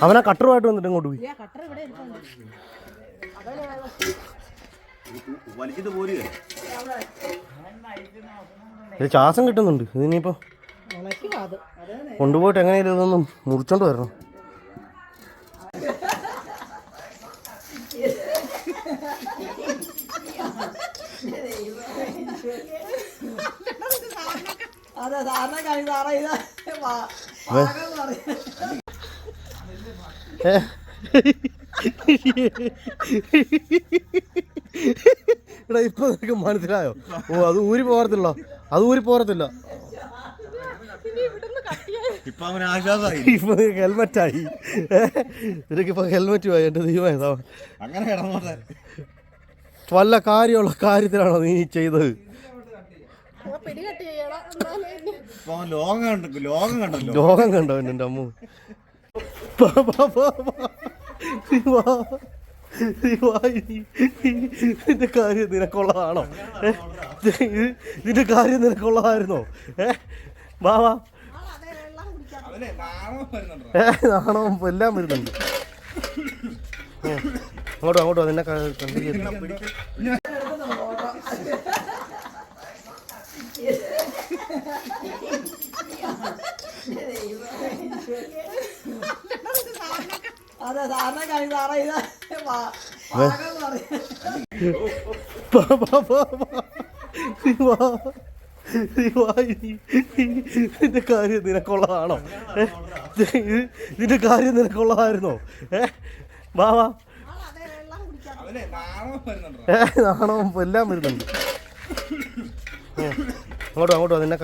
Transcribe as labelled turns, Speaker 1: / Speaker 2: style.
Speaker 1: അവനാ കട്ടറുമായിട്ട് വന്നിട്ട് ഇങ്ങോട്ട് പോയി. ശ്വാസം കിട്ടുന്നുണ്ട്. ഇതിനിപ്പോ കൊണ്ടുപോയിട്ട് എങ്ങനെയാലും ഇതൊന്നും മുറിച്ചോണ്ട് വരണം. എടാ ഇപ്പൊ നിനക്ക് മനസ്സിലായോ? ഓ അത് ഊരി പോരത്തില്ല, അത് ഊരി പോരത്തില്ല. ഇപ്പൊ ഹെൽമെറ്റായി, നിനക്കിപ്പോ ഹെൽമെറ്റുമായി. എന്റെ ദൈവമായതാ. വല്ല കാര്യമുള്ള കാര്യത്തിലാണോ നീ ചെയ്തത്? ലോകം കണ്ടോ എന്റെ അമ്മ? ഇതിന്റെ കാര്യം നിനക്കുള്ളതാണോ? ഇതിന്റെ കാര്യം നിനക്കുള്ളതായിരുന്നോ? വാവാ നാണവും എല്ലാം വരുന്നുണ്ട്. അങ്ങോട്ടോ അങ്ങോട്ടോ നിന്നെ ഇതിന്റെ കാര്യം നിനക്കുള്ളതാണോ? ഇതിന്റെ കാര്യം നിനക്കുള്ളതായിരുന്നോ? വാവാ നാണവും എല്ലാം വരുന്നുണ്ട്. അങ്ങോട്ടോ അങ്ങോട്ടോ നിന്നെ